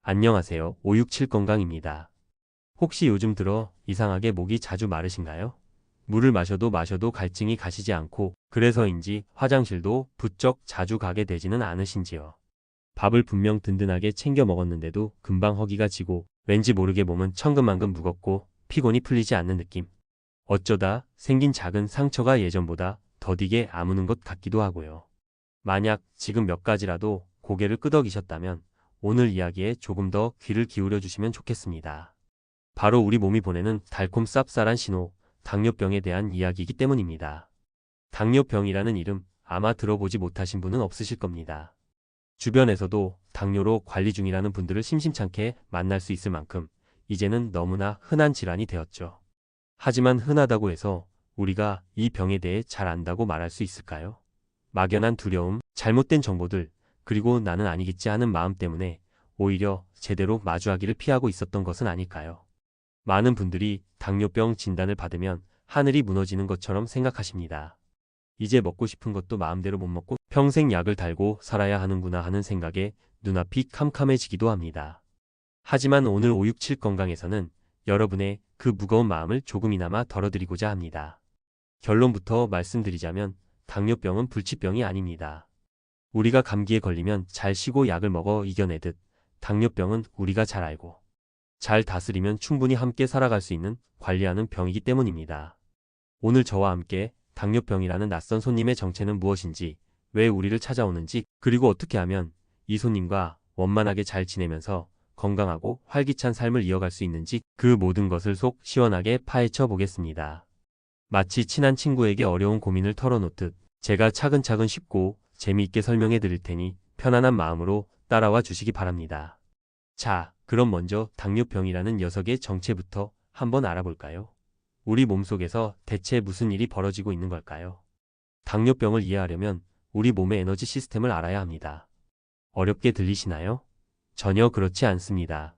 안녕하세요. 567 건강입니다. 혹시 요즘 들어 이상하게 목이 자주 마르신가요? 물을 마셔도 갈증이 가시지 않고 그래서인지 화장실도 부쩍 자주 가게 되지는 않으신지요? 밥을 분명 든든하게 챙겨 먹었는데도 금방 허기가 지고 왠지 모르게 몸은 천근만근 무겁고 피곤이 풀리지 않는 느낌. 어쩌다 생긴 작은 상처가 예전보다 더디게 아무는 것 같기도 하고요. 만약 지금 몇 가지라도 고개를 끄덕이셨다면 오늘 이야기에 조금 더 귀를 기울여 주시면 좋겠습니다. 바로 우리 몸이 보내는 달콤 쌉쌀한 신호, 당뇨병에 대한 이야기이기 때문입니다. 당뇨병이라는 이름 아마 들어보지 못하신 분은 없으실 겁니다. 주변에서도 당뇨로 관리 중이라는 분들을 심심찮게 만날 수 있을 만큼 이제는 너무나 흔한 질환이 되었죠. 하지만 흔하다고 해서 우리가 이 병에 대해 잘 안다고 말할 수 있을까요? 막연한 두려움, 잘못된 정보들, 그리고 나는 아니겠지 하는 마음 때문에 오히려 제대로 마주하기를 피하고 있었던 것은 아닐까요? 많은 분들이 당뇨병 진단을 받으면 하늘이 무너지는 것처럼 생각하십니다. 이제 먹고 싶은 것도 마음대로 못 먹고 평생 약을 달고 살아야 하는구나 하는 생각에 눈앞이 캄캄해지기도 합니다. 하지만 오늘 567 건강에서는 여러분의 그 무거운 마음을 조금이나마 덜어드리고자 합니다. 결론부터 말씀드리자면 당뇨병은 불치병이 아닙니다. 우리가 감기에 걸리면 잘 쉬고 약을 먹어 이겨내듯 당뇨병은 우리가 잘 알고 잘 다스리면 충분히 함께 살아갈 수 있는 관리하는 병이기 때문입니다. 오늘 저와 함께 당뇨병이라는 낯선 손님의 정체는 무엇인지, 왜 우리를 찾아오는지, 그리고 어떻게 하면 이 손님과 원만하게 잘 지내면서 건강하고 활기찬 삶을 이어갈 수 있는지 그 모든 것을 속 시원하게 파헤쳐 보겠습니다. 마치 친한 친구에게 어려운 고민을 털어놓듯 제가 차근차근 쉽고 재미있게 설명해 드릴 테니 편안한 마음으로 따라와 주시기 바랍니다. 자, 그럼 먼저 당뇨병이라는 녀석의 정체부터 한번 알아볼까요? 우리 몸속에서 대체 무슨 일이 벌어지고 있는 걸까요? 당뇨병을 이해하려면 우리 몸의 에너지 시스템을 알아야 합니다. 어렵게 들리시나요? 전혀 그렇지 않습니다.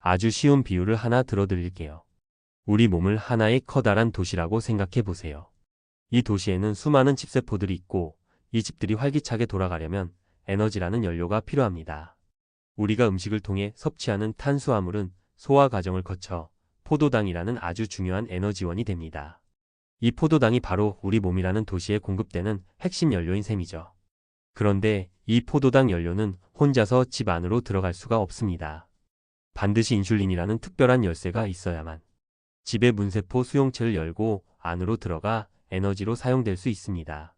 아주 쉬운 비유를 하나 들어드릴게요. 우리 몸을 하나의 커다란 도시라고 생각해 보세요. 이 도시에는 수많은 칩세포들이 있고 이 집들이 활기차게 돌아가려면 에너지라는 연료가 필요합니다. 우리가 음식을 통해 섭취하는 탄수화물은 소화 과정을 거쳐 포도당이라는 아주 중요한 에너지원이 됩니다. 이 포도당이 바로 우리 몸이라는 도시에 공급되는 핵심 연료인 셈이죠. 그런데 이 포도당 연료는 혼자서 집 안으로 들어갈 수가 없습니다. 반드시 인슐린이라는 특별한 열쇠가 있어야만 집의 문세포 수용체를 열고 안으로 들어가 에너지로 사용될 수 있습니다.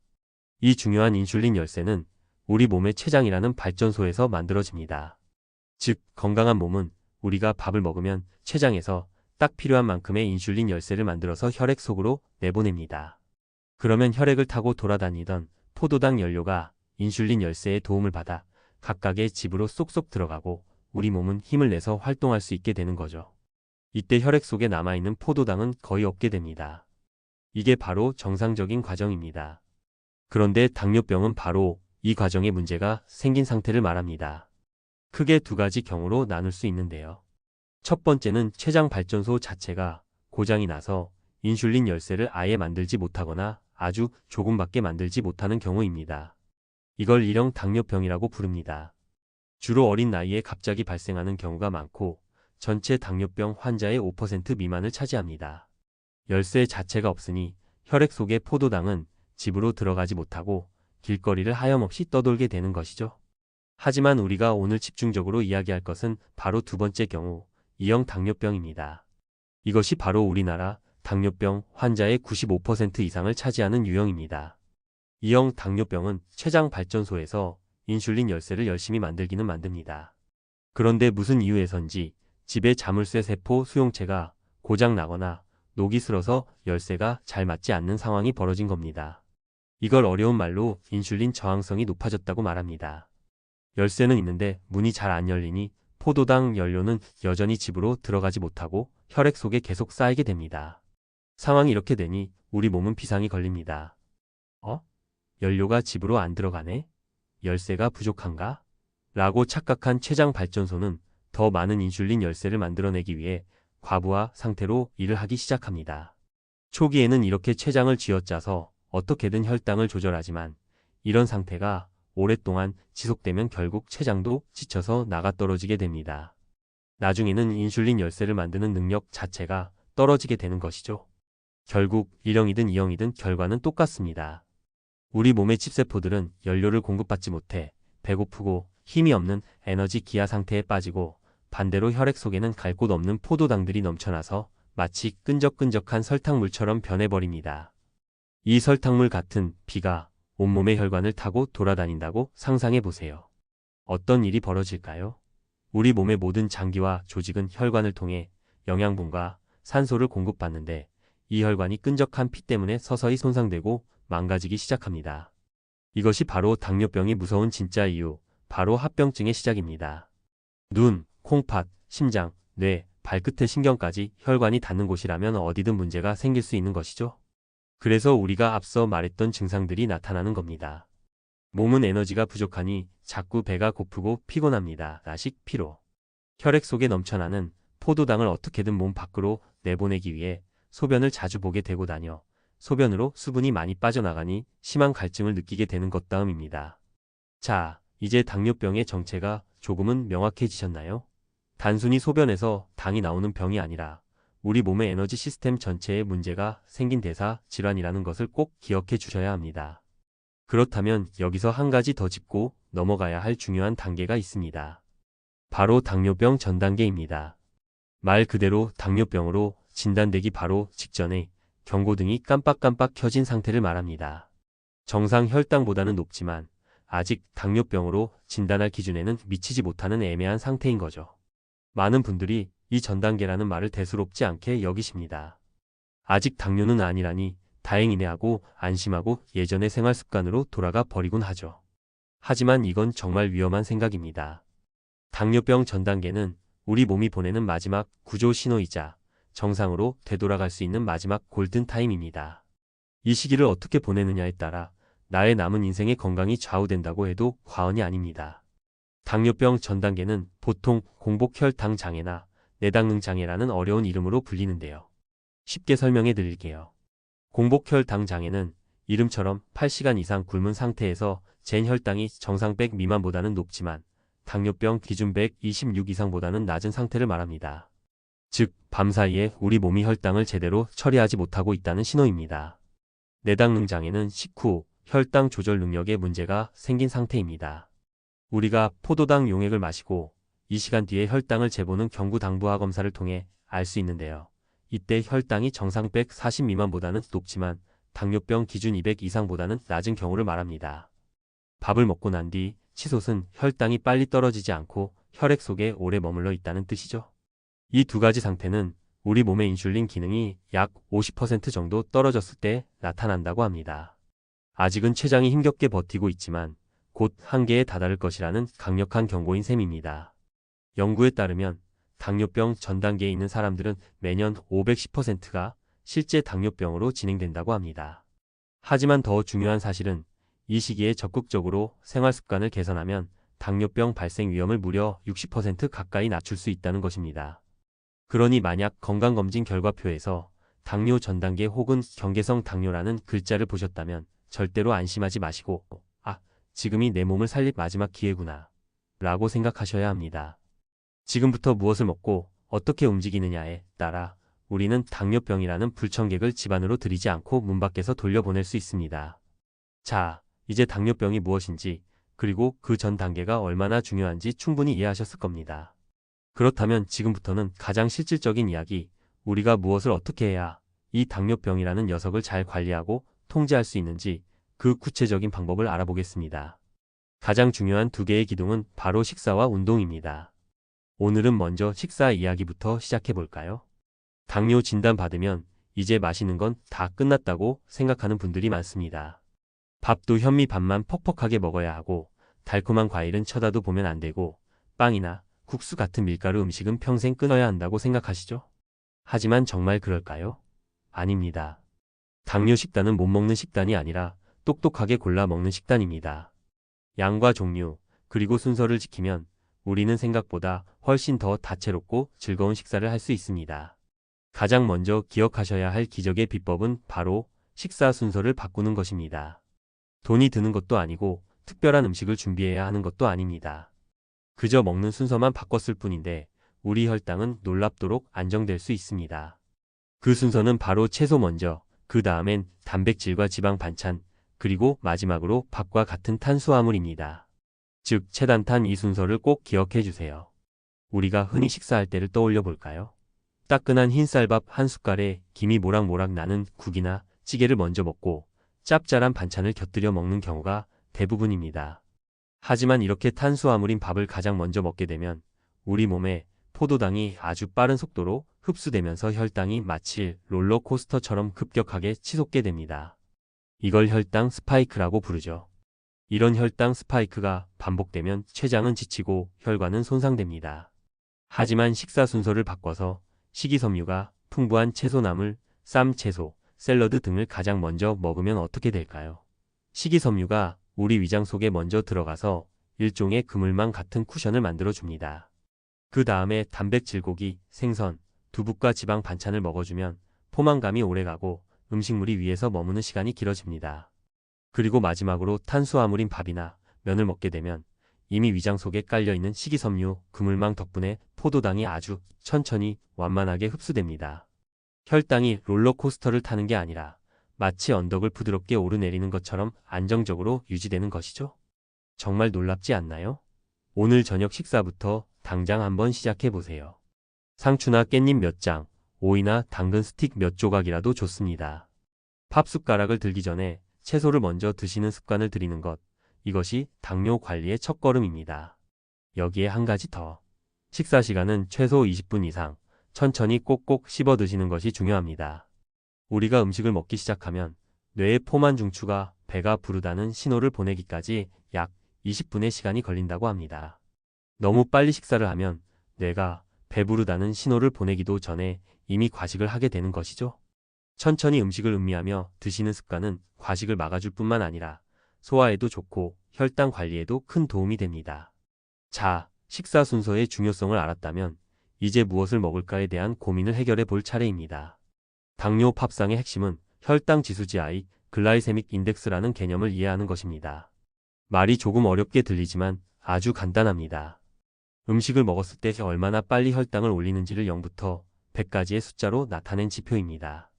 이 중요한 인슐린 열쇠는 우리 몸의 췌장이라는 발전소에서 만들어집니다. 즉, 건강한 몸은 우리가 밥을 먹으면 췌장에서 딱 필요한 만큼의 인슐린 열쇠를 만들어서 혈액 속으로 내보냅니다. 그러면 혈액을 타고 돌아다니던 포도당 연료가 인슐린 열쇠의 도움을 받아 각각의 집으로 쏙쏙 들어가고 우리 몸은 힘을 내서 활동할 수 있게 되는 거죠. 이때 혈액 속에 남아있는 포도당은 거의 없게 됩니다. 이게 바로 정상적인 과정입니다. 그런데 당뇨병은 바로 이 과정에 문제가 생긴 상태를 말합니다. 크게 두 가지 경우로 나눌 수 있는데요. 첫 번째는 췌장 발전소 자체가 고장이 나서 인슐린 열쇠를 아예 만들지 못하거나 아주 조금밖에 만들지 못하는 경우입니다. 이걸 일형 당뇨병이라고 부릅니다. 주로 어린 나이에 갑자기 발생하는 경우가 많고 전체 당뇨병 환자의 5% 미만을 차지합니다. 열쇠 자체가 없으니 혈액 속의 포도당은 집으로 들어가지 못하고 길거리를 하염없이 떠돌게 되는 것이죠. 하지만 우리가 오늘 집중적으로 이야기할 것은 바로 두 번째 경우, 이형 당뇨병입니다. 이것이 바로 우리나라 당뇨병 환자의 95% 이상을 차지하는 유형입니다. 이형 당뇨병은 췌장 발전소에서 인슐린 열쇠를 열심히 만들기는 만듭니다. 그런데 무슨 이유에선지 집의 자물쇠 세포 수용체가 고장 나거나 녹이 슬어서 열쇠가 잘 맞지 않는 상황이 벌어진 겁니다. 이걸 어려운 말로 인슐린 저항성이 높아졌다고 말합니다. 열쇠는 있는데 문이 잘 안 열리니 포도당 연료는 여전히 집으로 들어가지 못하고 혈액 속에 계속 쌓이게 됩니다. 상황이 이렇게 되니 우리 몸은 비상이 걸립니다. 연료가 집으로 안 들어가네? 열쇠가 부족한가? 라고 착각한 췌장 발전소는 더 많은 인슐린 열쇠를 만들어내기 위해 과부하 상태로 일을 하기 시작합니다. 초기에는 이렇게 췌장을 쥐어짜서 어떻게든 혈당을 조절하지만 이런 상태가 오랫동안 지속되면 결국 췌장도 지쳐서 나가떨어지게 됩니다. 나중에는 인슐린 열쇠를 만드는 능력 자체가 떨어지게 되는 것이죠. 결국 1형이든 2형이든 결과는 똑같습니다. 우리 몸의 칩세포들은 연료를 공급받지 못해 배고프고 힘이 없는 에너지 기아 상태에 빠지고, 반대로 혈액 속에는 갈 곳 없는 포도당들이 넘쳐나서 마치 끈적끈적한 설탕물처럼 변해버립니다. 이 설탕물 같은 피가 온몸의 혈관을 타고 돌아다닌다고 상상해 보세요. 어떤 일이 벌어질까요? 우리 몸의 모든 장기와 조직은 혈관을 통해 영양분과 산소를 공급받는데, 이 혈관이 끈적한 피 때문에 서서히 손상되고 망가지기 시작합니다. 이것이 바로 당뇨병이 무서운 진짜 이유, 바로 합병증의 시작입니다. 눈, 콩팥, 심장, 뇌, 발끝의 신경까지 혈관이 닿는 곳이라면 어디든 문제가 생길 수 있는 것이죠. 그래서 우리가 앞서 말했던 증상들이 나타나는 겁니다. 몸은 에너지가 부족하니 자꾸 배가 고프고 피곤합니다. 라식 피로. 혈액 속에 넘쳐나는 포도당을 어떻게든 몸 밖으로 내보내기 위해 소변을 자주 보게 되고 다녀 소변으로 수분이 많이 빠져나가니 심한 갈증을 느끼게 되는 것 다음입니다. 자, 이제 당뇨병의 정체가 조금은 명확해지셨나요? 단순히 소변에서 당이 나오는 병이 아니라 우리 몸의 에너지 시스템 전체에 문제가 생긴 대사 질환이라는 것을 꼭 기억해 주셔야 합니다. 그렇다면 여기서 한 가지 더 짚고 넘어가야 할 중요한 단계가 있습니다. 바로 당뇨병 전 단계입니다. 말 그대로 당뇨병으로 진단되기 바로 직전에 경고등이 깜빡깜빡 켜진 상태를 말합니다. 정상 혈당보다는 높지만 아직 당뇨병으로 진단할 기준에는 미치지 못하는 애매한 상태인 거죠. 많은 분들이 이 전 단계라는 말을 대수롭지 않게 여기십니다. 아직 당뇨는 아니라니 다행이네 하고 안심하고 예전의 생활 습관으로 돌아가 버리곤 하죠. 하지만 이건 정말 위험한 생각입니다. 당뇨병 전 단계는 우리 몸이 보내는 마지막 구조 신호이자 정상으로 되돌아갈 수 있는 마지막 골든타임입니다. 이 시기를 어떻게 보내느냐에 따라 나의 남은 인생의 건강이 좌우된다고 해도 과언이 아닙니다. 당뇨병 전 단계는 보통 공복혈당 장애나 내당능 장애라는 어려운 이름으로 불리는데요. 쉽게 설명해 드릴게요. 공복혈당 장애는 이름처럼 8시간 이상 굶은 상태에서 잰 혈당이 정상 100 미만보다는 높지만 당뇨병 기준 126 이상보다는 낮은 상태를 말합니다. 즉, 밤사이에 우리 몸이 혈당을 제대로 처리하지 못하고 있다는 신호입니다. 내당능 장애는 식후 혈당 조절 능력에 문제가 생긴 상태입니다. 우리가 포도당 용액을 마시고 이 시간 뒤에 혈당을 재보는 경구당부화 검사를 통해 알 수 있는데요. 이때 혈당이 정상 140 미만보다는 높지만 당뇨병 기준 200 이상보다는 낮은 경우를 말합니다. 밥을 먹고 난 뒤 치솟은 혈당이 빨리 떨어지지 않고 혈액 속에 오래 머물러 있다는 뜻이죠. 이 두 가지 상태는 우리 몸의 인슐린 기능이 약 50% 정도 떨어졌을 때 나타난다고 합니다. 아직은 췌장이 힘겹게 버티고 있지만 곧 한계에 다다를 것이라는 강력한 경고인 셈입니다. 연구에 따르면 당뇨병 전 단계에 있는 사람들은 매년 510%가 실제 당뇨병으로 진행된다고 합니다. 하지만 더 중요한 사실은 이 시기에 적극적으로 생활 습관을 개선하면 당뇨병 발생 위험을 무려 60% 가까이 낮출 수 있다는 것입니다. 그러니 만약 건강검진 결과표에서 당뇨 전 단계 혹은 경계성 당뇨라는 글자를 보셨다면 절대로 안심하지 마시고 지금이 내 몸을 살릴 마지막 기회구나 라고 생각하셔야 합니다. 지금부터 무엇을 먹고 어떻게 움직이느냐에 따라 우리는 당뇨병이라는 불청객을 집 안으로 들이지 않고 문 밖에서 돌려보낼 수 있습니다. 자, 이제 당뇨병이 무엇인지 그리고 그 전 단계가 얼마나 중요한지 충분히 이해하셨을 겁니다. 그렇다면 지금부터는 가장 실질적인 이야기, 우리가 무엇을 어떻게 해야 이 당뇨병이라는 녀석을 잘 관리하고 통제할 수 있는지 그 구체적인 방법을 알아보겠습니다. 가장 중요한 두 개의 기둥은 바로 식사와 운동입니다. 오늘은 먼저 식사 이야기부터 시작해 볼까요? 당뇨 진단 받으면 이제 마시는 건 다 끝났다고 생각하는 분들이 많습니다. 밥도 현미 밥만 퍽퍽하게 먹어야 하고 달콤한 과일은 쳐다도 보면 안 되고 빵이나 국수 같은 밀가루 음식은 평생 끊어야 한다고 생각하시죠? 하지만 정말 그럴까요? 아닙니다. 당뇨 식단은 못 먹는 식단이 아니라 똑똑하게 골라 먹는 식단입니다. 양과 종류, 그리고 순서를 지키면 우리는 생각보다 훨씬 더 다채롭고 즐거운 식사를 할 수 있습니다. 가장 먼저 기억하셔야 할 기적의 비법은 바로 식사 순서를 바꾸는 것입니다. 돈이 드는 것도 아니고 특별한 음식을 준비해야 하는 것도 아닙니다. 그저 먹는 순서만 바꿨을 뿐인데 우리 혈당은 놀랍도록 안정될 수 있습니다. 그 순서는 바로 채소 먼저, 그 다음엔 단백질과 지방 반찬, 그리고 마지막으로 밥과 같은 탄수화물입니다. 즉, 체단탄 이 순서를 꼭 기억해 주세요. 우리가 흔히 식사할 때를 떠올려 볼까요? 따끈한 흰쌀밥 한 숟갈에 김이 모락모락 나는 국이나 찌개를 먼저 먹고 짭짤한 반찬을 곁들여 먹는 경우가 대부분입니다. 하지만 이렇게 탄수화물인 밥을 가장 먼저 먹게 되면 우리 몸에 포도당이 아주 빠른 속도로 흡수되면서 혈당이 마치 롤러코스터처럼 급격하게 치솟게 됩니다. 이걸 혈당 스파이크라고 부르죠. 이런 혈당 스파이크가 반복되면 췌장은 지치고 혈관은 손상됩니다. 하지만 식사 순서를 바꿔서 식이섬유가 풍부한 채소나물, 쌈 채소, 샐러드 등을 가장 먼저 먹으면 어떻게 될까요? 식이섬유가 우리 위장 속에 먼저 들어가서 일종의 그물망 같은 쿠션을 만들어 줍니다. 그 다음에 단백질 고기, 생선, 두부과 지방 반찬을 먹어주면 포만감이 오래가고 음식물이 위에서 머무는 시간이 길어집니다. 그리고 마지막으로 탄수화물인 밥이나 면을 먹게 되면 이미 위장 속에 깔려있는 식이섬유, 그물망 덕분에 포도당이 아주 천천히 완만하게 흡수됩니다. 혈당이 롤러코스터를 타는 게 아니라 마치 언덕을 부드럽게 오르내리는 것처럼 안정적으로 유지되는 것이죠. 정말 놀랍지 않나요? 오늘 저녁 식사부터 당장 한번 시작해 보세요. 상추나 깻잎 몇 장, 오이나 당근 스틱 몇 조각이라도 좋습니다. 밥 숟가락을 들기 전에 채소를 먼저 드시는 습관을 들이는 것, 이것이 당뇨 관리의 첫걸음입니다. 여기에 한 가지 더. 식사 시간은 최소 20분 이상, 천천히 꼭꼭 씹어 드시는 것이 중요합니다. 우리가 음식을 먹기 시작하면 뇌의 포만 중추가 배가 부르다는 신호를 보내기까지 약 20분의 시간이 걸린다고 합니다. 너무 빨리 식사를 하면 뇌가 배부르다는 신호를 보내기도 전에 이미 과식을 하게 되는 것이죠. 천천히 음식을 음미하며 드시는 습관은 과식을 막아줄 뿐만 아니라 소화에도 좋고 혈당 관리에도 큰 도움이 됩니다. 자, 식사 순서의 중요성을 알았다면 이제 무엇을 먹을까에 대한 고민을 해결해 볼 차례입니다. 당뇨 팝상의 핵심은 혈당 지수 GI, 글라이세믹 인덱스라는 개념을 이해하는 것입니다. 말이 조금 어렵게 들리지만 아주 간단합니다. 음식을 먹었을 때 얼마나 빨리 혈당을 올리는지를 0부터 100까지의 숫자로 나타낸 지표입니다.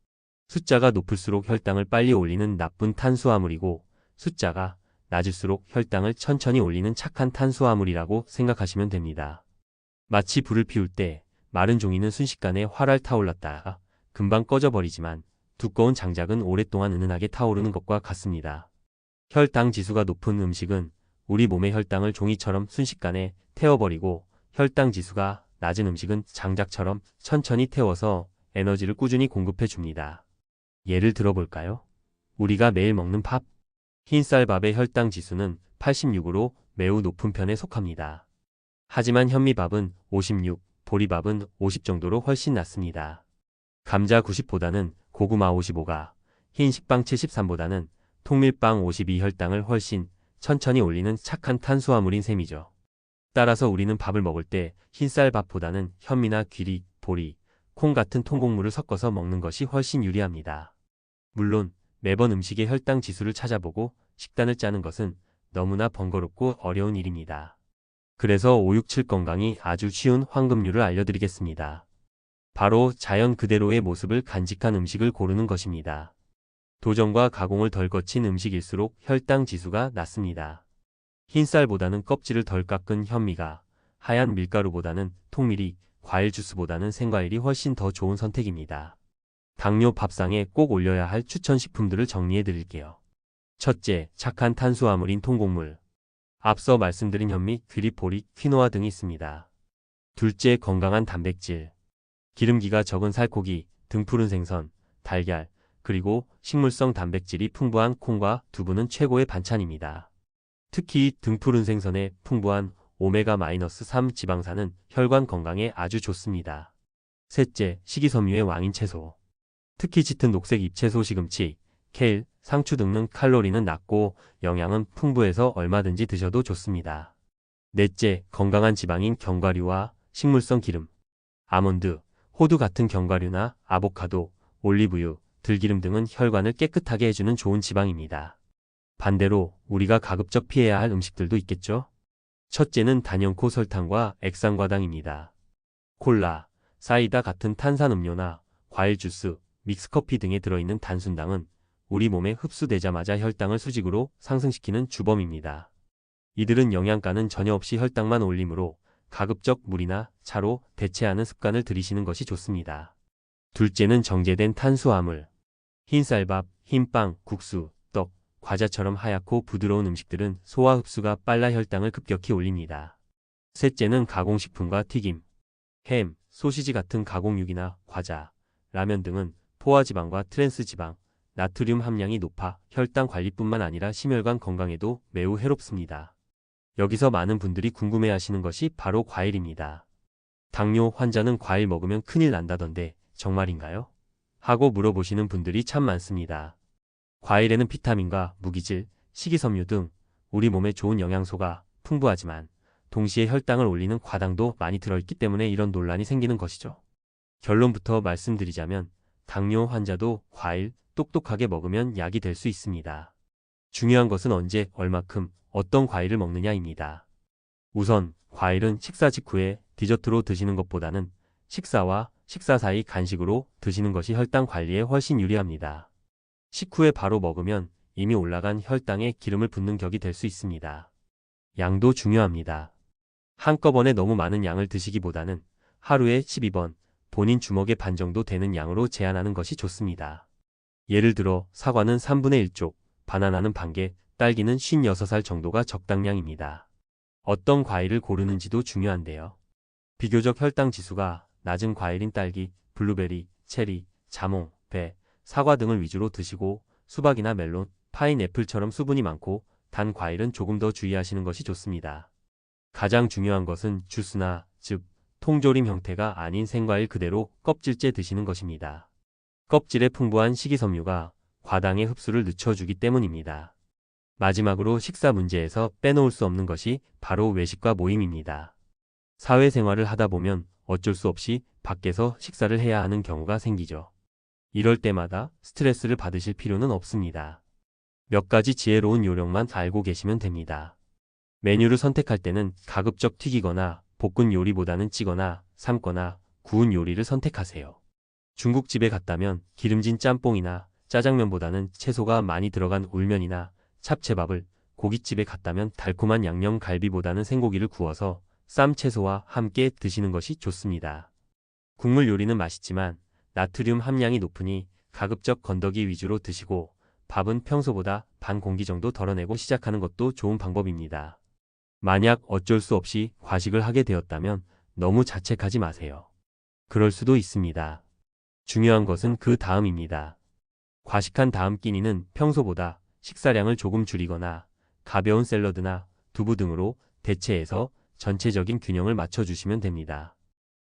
숫자가 높을수록 혈당을 빨리 올리는 나쁜 탄수화물이고 숫자가 낮을수록 혈당을 천천히 올리는 착한 탄수화물이라고 생각하시면 됩니다. 마치 불을 피울 때 마른 종이는 순식간에 활활 타올랐다가 금방 꺼져버리지만 두꺼운 장작은 오랫동안 은은하게 타오르는 것과 같습니다. 혈당 지수가 높은 음식은 우리 몸의 혈당을 종이처럼 순식간에 태워버리고 혈당 지수가 낮은 음식은 장작처럼 천천히 태워서 에너지를 꾸준히 공급해 줍니다. 예를 들어볼까요? 우리가 매일 먹는 밥. 흰쌀밥의 혈당 지수는 86으로 매우 높은 편에 속합니다. 하지만 현미밥은 56, 보리밥은 50 정도로 훨씬 낮습니다. 감자 90보다는 고구마 55가, 흰 식빵 73보다는 통밀빵 52 혈당을 훨씬 천천히 올리는 착한 탄수화물인 셈이죠. 따라서 우리는 밥을 먹을 때 흰쌀밥보다는 현미나 귀리, 보리, 콩 같은 통곡물을 섞어서 먹는 것이 훨씬 유리합니다. 물론 매번 음식의 혈당 지수를 찾아보고 식단을 짜는 것은 너무나 번거롭고 어려운 일입니다. 그래서 567 건강이 아주 쉬운 황금률을 알려드리겠습니다. 바로 자연 그대로의 모습을 간직한 음식을 고르는 것입니다. 도전과 가공을 덜 거친 음식일수록 혈당 지수가 낮습니다. 흰쌀보다는 껍질을 덜 깎은 현미가, 하얀 밀가루보다는 통밀이, 과일 주스보다는 생과일이 훨씬 더 좋은 선택입니다. 당뇨 밥상에 꼭 올려야 할 추천 식품들을 정리해 드릴게요. 첫째, 착한 탄수화물인 통곡물. 앞서 말씀드린 현미, 귀리, 보리, 퀴노아 등이 있습니다. 둘째, 건강한 단백질. 기름기가 적은 살코기, 등푸른 생선, 달걀, 그리고 식물성 단백질이 풍부한 콩과 두부는 최고의 반찬입니다. 특히 등푸른 생선의 풍부한 오메가-3 지방산은 혈관 건강에 아주 좋습니다. 셋째, 식이섬유의 왕인 채소. 특히 짙은 녹색 잎채소 시금치, 케일, 상추 등은 칼로리는 낮고 영양은 풍부해서 얼마든지 드셔도 좋습니다. 넷째, 건강한 지방인 견과류와 식물성 기름. 아몬드, 호두 같은 견과류나 아보카도, 올리브유, 들기름 등은 혈관을 깨끗하게 해주는 좋은 지방입니다. 반대로 우리가 가급적 피해야 할 음식들도 있겠죠? 첫째는 단연코 설탕과 액상과당입니다. 콜라, 사이다 같은 탄산음료나 과일 주스, 믹스커피 등에 들어있는 단순당은 우리 몸에 흡수되자마자 혈당을 수직으로 상승시키는 주범입니다. 이들은 영양가는 전혀 없이 혈당만 올리므로 가급적 물이나 차로 대체하는 습관을 들이시는 것이 좋습니다. 둘째는 정제된 탄수화물. 흰쌀밥, 흰빵, 국수, 떡, 과자처럼 하얗고 부드러운 음식들은 소화 흡수가 빨라 혈당을 급격히 올립니다. 셋째는 가공식품과 튀김. 햄, 소시지 같은 가공육이나 과자, 라면 등은 포화지방과 트랜스지방, 나트륨 함량이 높아 혈당 관리뿐만 아니라 심혈관 건강에도 매우 해롭습니다. 여기서 많은 분들이 궁금해하시는 것이 바로 과일입니다. 당뇨 환자는 과일 먹으면 큰일 난다던데 정말인가요? 하고 물어보시는 분들이 참 많습니다. 과일에는 비타민과 무기질, 식이섬유 등 우리 몸에 좋은 영양소가 풍부하지만 동시에 혈당을 올리는 과당도 많이 들어있기 때문에 이런 논란이 생기는 것이죠. 결론부터 말씀드리자면 당뇨 환자도 과일 똑똑하게 먹으면 약이 될 수 있습니다. 중요한 것은 언제, 얼마큼, 어떤 과일을 먹느냐입니다. 우선 과일은 식사 직후에 디저트로 드시는 것보다는 식사와 식사 사이 간식으로 드시는 것이 혈당 관리에 훨씬 유리합니다. 식후에 바로 먹으면 이미 올라간 혈당에 기름을 붓는 격이 될 수 있습니다. 양도 중요합니다. 한꺼번에 너무 많은 양을 드시기보다는 하루에 12번, 본인 주먹의 반 정도 되는 양으로 제한하는 것이 좋습니다. 예를 들어 사과는 3분의 1쪽, 바나나는 반개, 딸기는 56알 정도가 적당량입니다. 어떤 과일을 고르는지도 중요한데요. 비교적 혈당 지수가 낮은 과일인 딸기, 블루베리, 체리, 자몽, 배, 사과 등을 위주로 드시고 수박이나 멜론, 파인애플처럼 수분이 많고 단 과일은 조금 더 주의하시는 것이 좋습니다. 가장 중요한 것은 주스나 즉 통조림 형태가 아닌 생과일 그대로 껍질째 드시는 것입니다. 껍질에 풍부한 식이섬유가 과당의 흡수를 늦춰주기 때문입니다. 마지막으로 식사 문제에서 빼놓을 수 없는 것이 바로 외식과 모임입니다. 사회생활을 하다 보면 어쩔 수 없이 밖에서 식사를 해야 하는 경우가 생기죠. 이럴 때마다 스트레스를 받으실 필요는 없습니다. 몇 가지 지혜로운 요령만 알고 계시면 됩니다. 메뉴를 선택할 때는 가급적 튀기거나 볶은 요리보다는 찌거나 삶거나 구운 요리를 선택하세요. 중국집에 갔다면 기름진 짬뽕이나 짜장면보다는 채소가 많이 들어간 울면이나 잡채밥을, 고깃집에 갔다면 달콤한 양념갈비보다는 생고기를 구워서 쌈 채소와 함께 드시는 것이 좋습니다. 국물 요리는 맛있지만 나트륨 함량이 높으니 가급적 건더기 위주로 드시고 밥은 평소보다 반 공기 정도 덜어내고 시작하는 것도 좋은 방법입니다. 만약 어쩔 수 없이 과식을 하게 되었다면 너무 자책하지 마세요. 그럴 수도 있습니다. 중요한 것은 그 다음입니다. 과식한 다음 끼니는 평소보다 식사량을 조금 줄이거나 가벼운 샐러드나 두부 등으로 대체해서 전체적인 균형을 맞춰주시면 됩니다.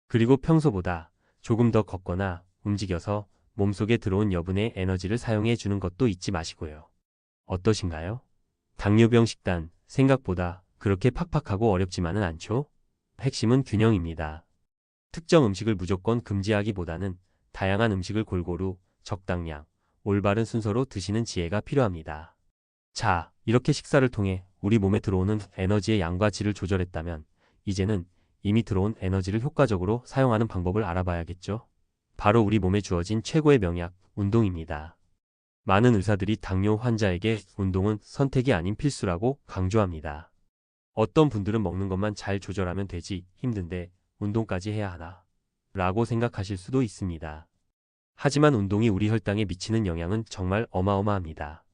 그리고 평소보다 조금 더 걷거나 움직여서 몸속에 들어온 여분의 에너지를 사용해 주는 것도 잊지 마시고요. 어떠신가요? 당뇨병 식단, 생각보다 그렇게 팍팍하고 어렵지만은 않죠? 핵심은 균형입니다. 특정 음식을 무조건 금지하기보다는 다양한 음식을 골고루, 적당량, 올바른 순서로 드시는 지혜가 필요합니다. 자, 이렇게 식사를 통해 우리 몸에 들어오는 에너지의 양과 질을 조절했다면 이제는 이미 들어온 에너지를 효과적으로 사용하는 방법을 알아봐야겠죠? 바로 우리 몸에 주어진 최고의 명약, 운동입니다. 많은 의사들이 당뇨 환자에게 운동은 선택이 아닌 필수라고 강조합니다. 어떤 분들은 먹는 것만 잘 조절하면 되지, 힘든데 운동까지 해야 하나? 라고 생각하실 수도 있습니다. 하지만 운동이 우리 혈당에 미치는 영향은 정말 어마어마합니다.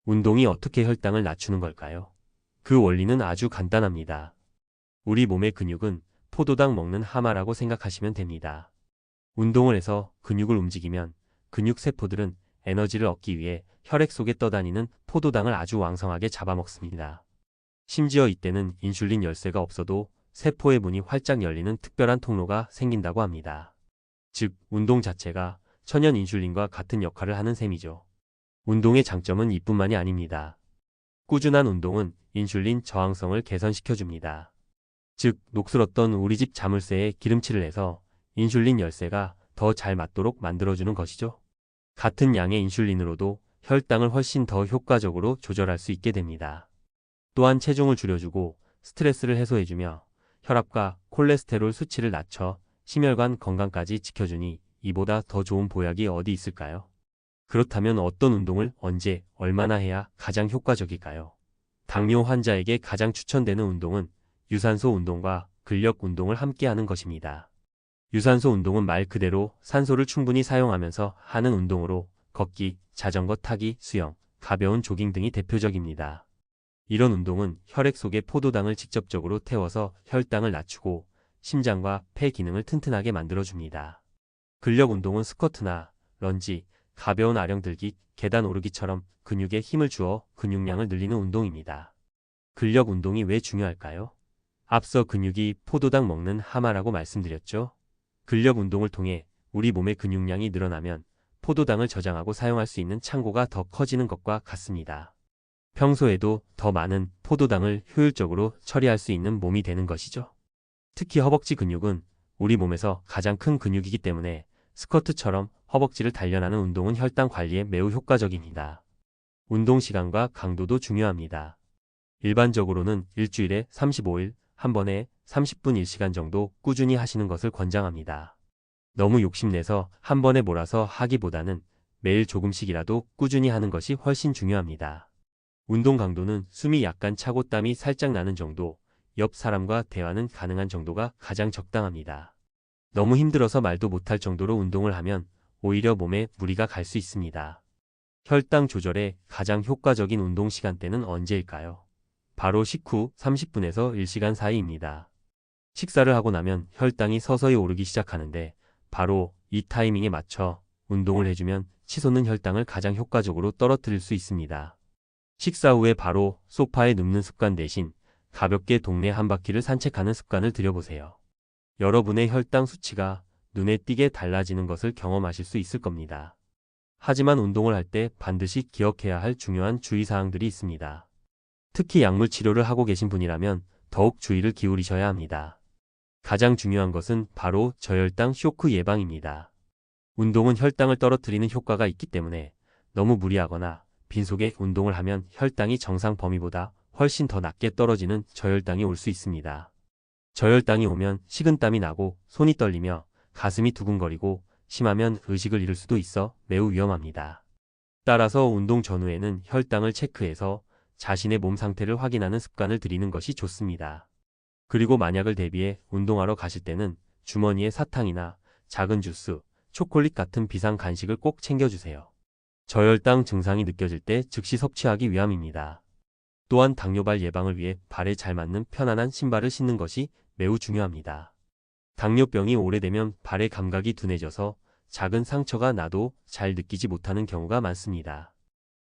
운동이 어떻게 혈당을 낮추는 걸까요? 그 원리는 아주 간단합니다. 우리 몸의 근육은 포도당 먹는 하마라고 생각하시면 됩니다. 운동을 해서 근육을 움직이면 근육 세포들은 에너지를 얻기 위해 혈액 속에 떠다니는 포도당을 아주 왕성하게 잡아먹습니다. 심지어 이때는 인슐린 열쇠가 없어도 세포의 문이 활짝 열리는 특별한 통로가 생긴다고 합니다. 즉, 운동 자체가 천연 인슐린과 같은 역할을 하는 셈이죠. 운동의 장점은 이뿐만이 아닙니다. 꾸준한 운동은 인슐린 저항성을 개선시켜줍니다. 즉, 녹슬었던 우리 집 자물쇠에 기름칠을 해서 인슐린 열쇠가 더 잘 맞도록 만들어주는 것이죠. 같은 양의 인슐린으로도 혈당을 훨씬 더 효과적으로 조절할 수 있게 됩니다. 또한 체중을 줄여주고 스트레스를 해소해주며 혈압과 콜레스테롤 수치를 낮춰 심혈관 건강까지 지켜주니 이보다 더 좋은 보약이 어디 있을까요? 그렇다면 어떤 운동을 언제, 얼마나 해야 가장 효과적일까요? 당뇨 환자에게 가장 추천되는 운동은 유산소 운동과 근력 운동을 함께 하는 것입니다. 유산소 운동은 말 그대로 산소를 충분히 사용하면서 하는 운동으로 걷기, 자전거 타기, 수영, 가벼운 조깅 등이 대표적입니다. 이런 운동은 혈액 속에 포도당을 직접적으로 태워서 혈당을 낮추고 심장과 폐 기능을 튼튼하게 만들어줍니다. 근력 운동은 스쿼트나 런지, 가벼운 아령 들기, 계단 오르기처럼 근육에 힘을 주어 근육량을 늘리는 운동입니다. 근력 운동이 왜 중요할까요? 앞서 근육이 포도당 먹는 하마라고 말씀드렸죠? 근력 운동을 통해 우리 몸의 근육량이 늘어나면 포도당을 저장하고 사용할 수 있는 창고가 더 커지는 것과 같습니다. 평소에도 더 많은 포도당을 효율적으로 처리할 수 있는 몸이 되는 것이죠. 특히 허벅지 근육은 우리 몸에서 가장 큰 근육이기 때문에 스쿼트처럼 허벅지를 단련하는 운동은 혈당 관리에 매우 효과적입니다. 운동 시간과 강도도 중요합니다. 일반적으로는 일주일에 35일, 한 번에 30분 1시간 정도 꾸준히 하시는 것을 권장합니다. 너무 욕심내서 한 번에 몰아서 하기보다는 매일 조금씩이라도 꾸준히 하는 것이 훨씬 중요합니다. 운동 강도는 숨이 약간 차고 땀이 살짝 나는 정도, 옆 사람과 대화는 가능한 정도가 가장 적당합니다. 너무 힘들어서 말도 못할 정도로 운동을 하면 오히려 몸에 무리가 갈 수 있습니다. 혈당 조절에 가장 효과적인 운동 시간대는 언제일까요? 바로 식후 30분에서 1시간 사이입니다. 식사를 하고 나면 혈당이 서서히 오르기 시작하는데 바로 이 타이밍에 맞춰 운동을 해주면 치솟는 혈당을 가장 효과적으로 떨어뜨릴 수 있습니다. 식사 후에 바로 소파에 눕는 습관 대신 가볍게 동네 한 바퀴를 산책하는 습관을 들여보세요. 여러분의 혈당 수치가 눈에 띄게 달라지는 것을 경험하실 수 있을 겁니다. 하지만 운동을 할 때 반드시 기억해야 할 중요한 주의사항들이 있습니다. 특히 약물 치료를 하고 계신 분이라면 더욱 주의를 기울이셔야 합니다. 가장 중요한 것은 바로 저혈당 쇼크 예방입니다. 운동은 혈당을 떨어뜨리는 효과가 있기 때문에 너무 무리하거나 빈속에 운동을 하면 혈당이 정상 범위보다 훨씬 더 낮게 떨어지는 저혈당이 올 수 있습니다. 저혈당이 오면 식은땀이 나고 손이 떨리며 가슴이 두근거리고 심하면 의식을 잃을 수도 있어 매우 위험합니다. 따라서 운동 전후에는 혈당을 체크해서 자신의 몸 상태를 확인하는 습관을 들이는 것이 좋습니다. 그리고 만약을 대비해 운동하러 가실 때는 주머니에 사탕이나 작은 주스, 초콜릿 같은 비상 간식을 꼭 챙겨주세요. 저혈당 증상이 느껴질 때 즉시 섭취하기 위함입니다. 또한 당뇨발 예방을 위해 발에 잘 맞는 편안한 신발을 신는 것이 매우 중요합니다. 당뇨병이 오래되면 발의 감각이 둔해져서 작은 상처가 나도 잘 느끼지 못하는 경우가 많습니다.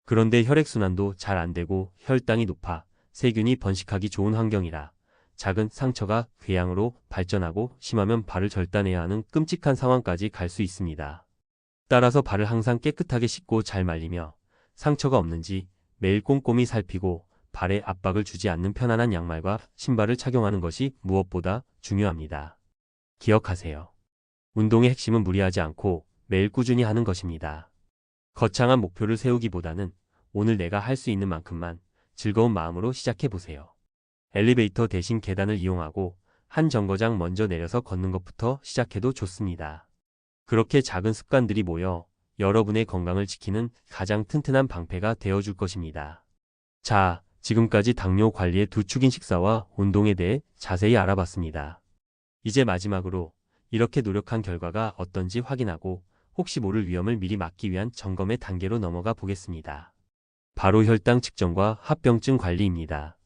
그런데 혈액순환도 잘 안 되고 혈당이 높아 세균이 번식하기 좋은 환경이라 작은 상처가 궤양으로 발전하고 심하면 발을 절단해야 하는 끔찍한 상황까지 갈 수 있습니다. 따라서 발을 항상 깨끗하게 씻고 잘 말리며 상처가 없는지 매일 꼼꼼히 살피고 발에 압박을 주지 않는 편안한 양말과 신발을 착용하는 것이 무엇보다 중요합니다. 기억하세요. 운동의 핵심은 무리하지 않고 매일 꾸준히 하는 것입니다. 거창한 목표를 세우기보다는 오늘 내가 할 수 있는 만큼만 즐거운 마음으로 시작해보세요. 엘리베이터 대신 계단을 이용하고 한 정거장 먼저 내려서 걷는 것부터 시작해도 좋습니다. 그렇게 작은 습관들이 모여 여러분의 건강을 지키는 가장 튼튼한 방패가 되어줄 것입니다. 자, 지금까지 당뇨 관리의 두 축인 식사와 운동에 대해 자세히 알아봤습니다. 이제 마지막으로 이렇게 노력한 결과가 어떤지 확인하고 혹시 모를 위험을 미리 막기 위한 점검의 단계로 넘어가 보겠습니다. 바로 혈당 측정과 합병증 관리입니다.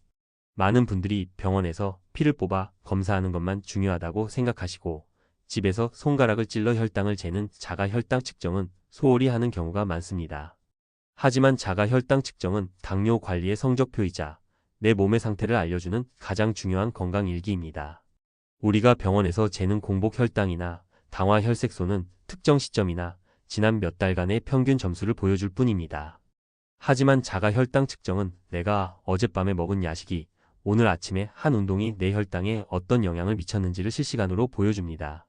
많은 분들이 병원에서 피를 뽑아 검사하는 것만 중요하다고 생각하시고 집에서 손가락을 찔러 혈당을 재는 자가 혈당 측정은 소홀히 하는 경우가 많습니다. 하지만 자가 혈당 측정은 당뇨 관리의 성적표이자 내 몸의 상태를 알려주는 가장 중요한 건강 일기입니다. 우리가 병원에서 재는 공복 혈당이나 당화 혈색소는 특정 시점이나 지난 몇 달간의 평균 점수를 보여줄 뿐입니다. 하지만 자가 혈당 측정은 내가 어젯밤에 먹은 야식이 오늘 아침에 한 운동이 내 혈당에 어떤 영향을 미쳤는지를 실시간으로 보여줍니다.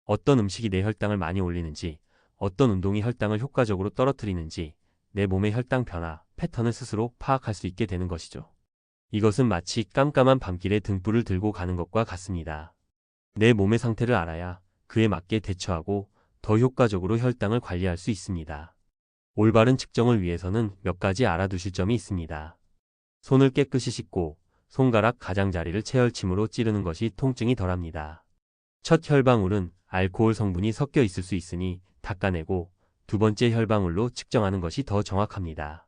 어떤 음식이 내 혈당을 많이 올리는지, 어떤 운동이 혈당을 효과적으로 떨어뜨리는지 내 몸의 혈당 변화, 패턴을 스스로 파악할 수 있게 되는 것이죠. 이것은 마치 깜깜한 밤길에 등불을 들고 가는 것과 같습니다. 내 몸의 상태를 알아야 그에 맞게 대처하고 더 효과적으로 혈당을 관리할 수 있습니다. 올바른 측정을 위해서는 몇 가지 알아두실 점이 있습니다. 손을 깨끗이 씻고 손가락 가장자리를 체열침으로 찌르는 것이 통증이 덜합니다. 첫 혈방울은 알코올 성분이 섞여 있을 수 있으니 닦아내고 두 번째 혈방울로 측정하는 것이 더 정확합니다.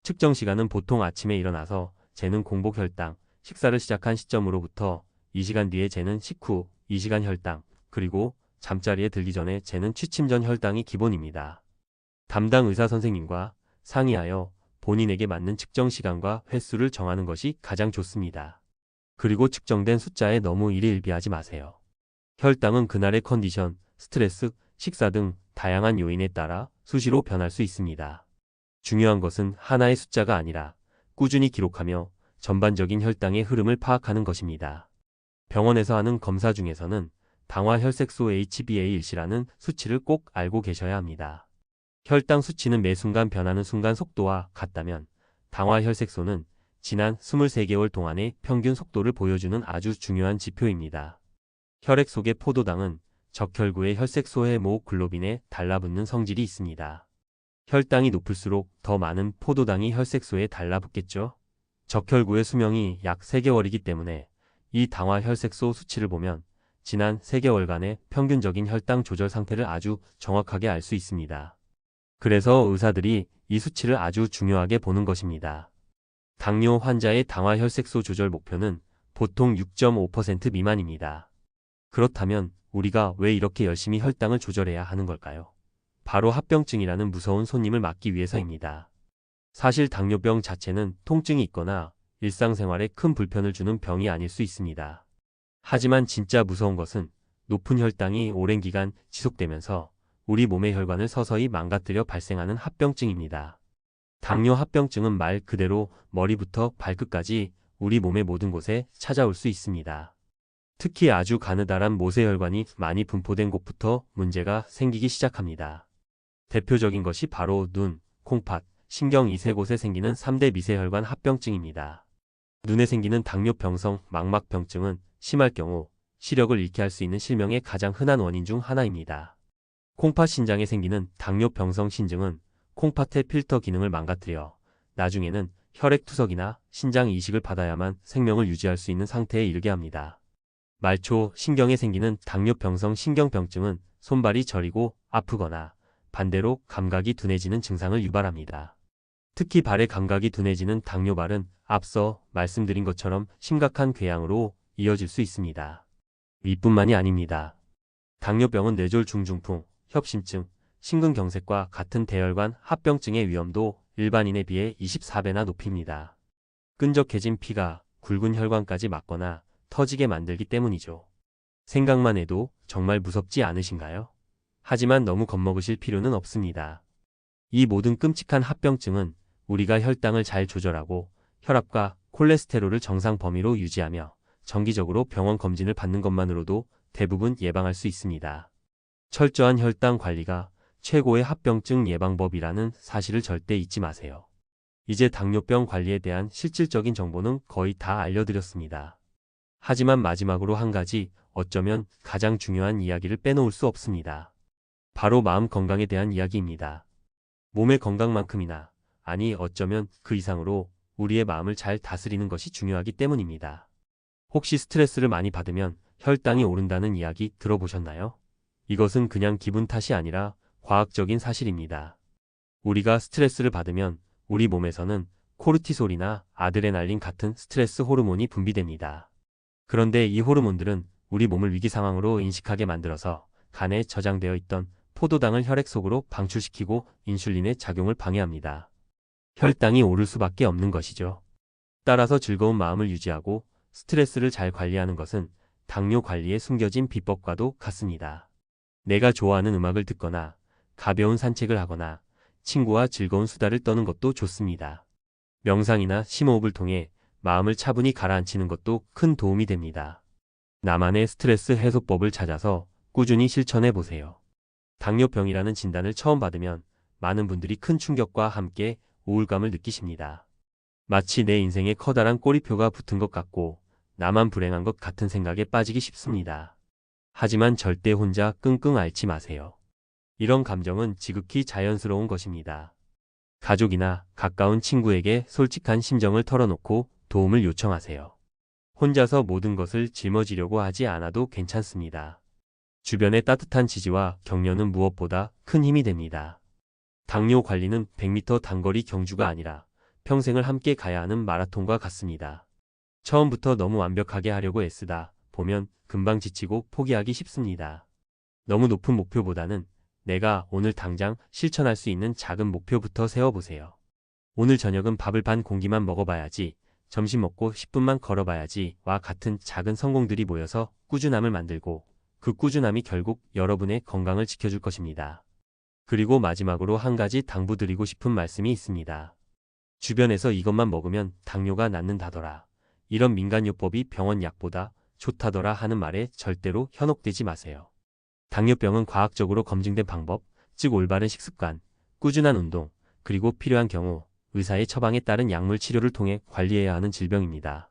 측정 시간은 보통 아침에 일어나서 재는 공복 혈당, 식사를 시작한 시점으로부터 2시간 뒤에 재는 식후 2시간 혈당, 그리고 잠자리에 들기 전에 재는 취침 전 혈당이 기본입니다. 담당 의사 선생님과 상의하여 본인에게 맞는 측정 시간과 횟수를 정하는 것이 가장 좋습니다. 그리고 측정된 숫자에 너무 일희일비하지 마세요. 혈당은 그날의 컨디션, 스트레스, 식사 등 다양한 요인에 따라 수시로 변할 수 있습니다. 중요한 것은 하나의 숫자가 아니라 꾸준히 기록하며 전반적인 혈당의 흐름을 파악하는 것입니다. 병원에서 하는 검사 중에서는 당화 혈색소 HbA1c라는 수치를 꼭 알고 계셔야 합니다. 혈당 수치는 매 순간 변하는 순간 속도와 같다면 당화 혈색소는 지난 23개월 동안의 평균 속도를 보여주는 아주 중요한 지표입니다. 혈액 속의 포도당은 적혈구의 혈색소 헤모글로빈에 달라붙는 성질이 있습니다. 혈당이 높을수록 더 많은 포도당이 혈색소에 달라붙겠죠. 적혈구의 수명이 약 3개월이기 때문에 이 당화 혈색소 수치를 보면 지난 3개월간의 평균적인 혈당 조절 상태를 아주 정확하게 알 수 있습니다. 그래서 의사들이 이 수치를 아주 중요하게 보는 것입니다. 당뇨 환자의 당화 혈색소 조절 목표는 보통 6.5% 미만입니다. 그렇다면 우리가 왜 이렇게 열심히 혈당을 조절해야 하는 걸까요? 바로 합병증이라는 무서운 손님을 막기 위해서입니다. 사실 당뇨병 자체는 통증이 있거나 일상생활에 큰 불편을 주는 병이 아닐 수 있습니다. 하지만 진짜 무서운 것은 높은 혈당이 오랜 기간 지속되면서 우리 몸의 혈관을 서서히 망가뜨려 발생하는 합병증입니다. 당뇨 합병증은 말 그대로 머리부터 발끝까지 우리 몸의 모든 곳에 찾아올 수 있습니다. 특히 아주 가느다란 모세혈관이 많이 분포된 곳부터 문제가 생기기 시작합니다. 대표적인 것이 바로 눈, 콩팥, 신경 이 세 곳에 생기는 3대 미세혈관 합병증입니다. 눈에 생기는 당뇨병성 망막병증은 심할 경우 시력을 잃게 할 수 있는 실명의 가장 흔한 원인 중 하나입니다. 콩팥 신장에 생기는 당뇨병성 신증은 콩팥의 필터 기능을 망가뜨려 나중에는 혈액투석이나 신장 이식을 받아야만 생명을 유지할 수 있는 상태에 이르게 합니다. 말초 신경에 생기는 당뇨병성 신경병증은 손발이 저리고 아프거나 반대로 감각이 둔해지는 증상을 유발합니다. 특히 발의 감각이 둔해지는 당뇨발은 앞서 말씀드린 것처럼 심각한 궤양으로 이어질 수 있습니다. 이뿐만이 아닙니다. 당뇨병은 뇌졸 중중풍, 협심증, 심근경색과 같은 대혈관 합병증의 위험도 일반인에 비해 24배나 높입니다. 끈적해진 피가 굵은 혈관까지 막거나 터지게 만들기 때문이죠. 생각만 해도 정말 무섭지 않으신가요? 하지만 너무 겁먹으실 필요는 없습니다. 이 모든 끔찍한 합병증은 우리가 혈당을 잘 조절하고 혈압과 콜레스테롤을 정상 범위로 유지하며 정기적으로 병원 검진을 받는 것만으로도 대부분 예방할 수 있습니다. 철저한 혈당 관리가 최고의 합병증 예방법이라는 사실을 절대 잊지 마세요. 이제 당뇨병 관리에 대한 실질적인 정보는 거의 다 알려드렸습니다. 하지만 마지막으로 한 가지, 어쩌면 가장 중요한 이야기를 빼놓을 수 없습니다. 바로 마음 건강에 대한 이야기입니다. 몸의 건강만큼이나, 아니 어쩌면 그 이상으로 우리의 마음을 잘 다스리는 것이 중요하기 때문입니다. 혹시 스트레스를 많이 받으면 혈당이 오른다는 이야기 들어보셨나요? 이것은 그냥 기분 탓이 아니라 과학적인 사실입니다. 우리가 스트레스를 받으면 우리 몸에서는 코르티솔이나 아드레날린 같은 스트레스 호르몬이 분비됩니다. 그런데 이 호르몬들은 우리 몸을 위기 상황으로 인식하게 만들어서 간에 저장되어 있던 포도당을 혈액 속으로 방출시키고 인슐린의 작용을 방해합니다. 혈당이 오를 수밖에 없는 것이죠. 따라서 즐거운 마음을 유지하고 스트레스를 잘 관리하는 것은 당뇨 관리에 숨겨진 비법과도 같습니다. 내가 좋아하는 음악을 듣거나 가벼운 산책을 하거나 친구와 즐거운 수다를 떠는 것도 좋습니다. 명상이나 심호흡을 통해 마음을 차분히 가라앉히는 것도 큰 도움이 됩니다. 나만의 스트레스 해소법을 찾아서 꾸준히 실천해 보세요. 당뇨병이라는 진단을 처음 받으면 많은 분들이 큰 충격과 함께 우울감을 느끼십니다. 마치 내 인생에 커다란 꼬리표가 붙은 것 같고 나만 불행한 것 같은 생각에 빠지기 쉽습니다. 하지만 절대 혼자 끙끙 앓지 마세요. 이런 감정은 지극히 자연스러운 것입니다. 가족이나 가까운 친구에게 솔직한 심정을 털어놓고 도움을 요청하세요. 혼자서 모든 것을 짊어지려고 하지 않아도 괜찮습니다. 주변의 따뜻한 지지와 격려는 무엇보다 큰 힘이 됩니다. 당뇨 관리는 100m 단거리 경주가 아니라 평생을 함께 가야 하는 마라톤과 같습니다. 처음부터 너무 완벽하게 하려고 애쓰다 보면 금방 지치고 포기하기 쉽습니다. 너무 높은 목표보다는 내가 오늘 당장 실천할 수 있는 작은 목표부터 세워보세요. 오늘 저녁은 밥을 반 공기만 먹어봐야지, 점심 먹고 10분만 걸어봐야지와 같은 작은 성공들이 모여서 꾸준함을 만들고 그 꾸준함이 결국 여러분의 건강을 지켜줄 것입니다. 그리고 마지막으로 한 가지 당부드리고 싶은 말씀이 있습니다. 주변에서 이것만 먹으면 당뇨가 낫는다더라, 이런 민간요법이 병원 약보다 좋다더라 하는 말에 절대로 현혹되지 마세요. 당뇨병은 과학적으로 검증된 방법, 즉 올바른 식습관, 꾸준한 운동, 그리고 필요한 경우 의사의 처방에 따른 약물 치료를 통해 관리해야 하는 질병입니다.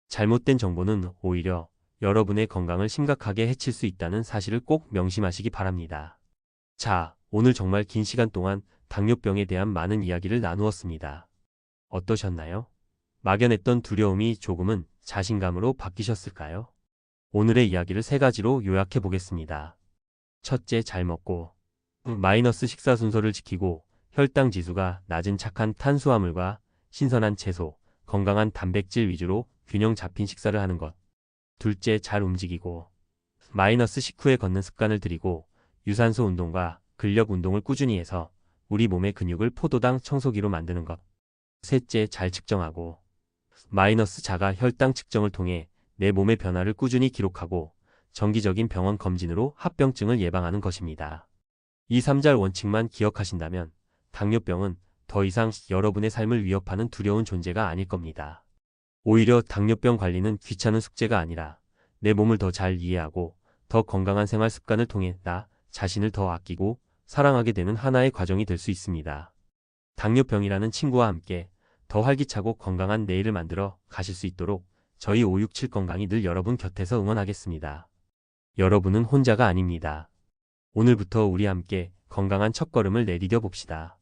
잘못된 정보는 오히려 여러분의 건강을 심각하게 해칠 수 있다는 사실을 꼭 명심하시기 바랍니다. 자, 오늘 정말 긴 시간 동안 당뇨병에 대한 많은 이야기를 나누었습니다. 어떠셨나요? 막연했던 두려움이 조금은 자신감으로 바뀌셨을까요? 오늘의 이야기를 3가지로 요약해 보겠습니다. 첫째, 잘 먹고 마이너스 식사 순서를 지키고 혈당 지수가 낮은 착한 탄수화물과 신선한 채소, 건강한 단백질 위주로 균형 잡힌 식사를 하는 것. 둘째, 잘 움직이고 마이너스 식후에 걷는 습관을 들이고 유산소 운동과 근력 운동을 꾸준히 해서 우리 몸의 근육을 포도당 청소기로 만드는 것. 셋째, 잘 측정하고 마이너스 자가 혈당 측정을 통해 내 몸의 변화를 꾸준히 기록하고 정기적인 병원 검진으로 합병증을 예방하는 것입니다. 이 3잘 원칙만 기억하신다면 당뇨병은 더 이상 여러분의 삶을 위협하는 두려운 존재가 아닐 겁니다. 오히려 당뇨병 관리는 귀찮은 숙제가 아니라 내 몸을 더 잘 이해하고 더 건강한 생활 습관을 통해 나 자신을 더 아끼고 사랑하게 되는 하나의 과정이 될 수 있습니다. 당뇨병이라는 친구와 함께 더 활기차고 건강한 내일을 만들어 가실 수 있도록 저희 567 건강이 늘 여러분 곁에서 응원하겠습니다. 여러분은 혼자가 아닙니다. 오늘부터 우리 함께 건강한 첫걸음을 내디뎌 봅시다.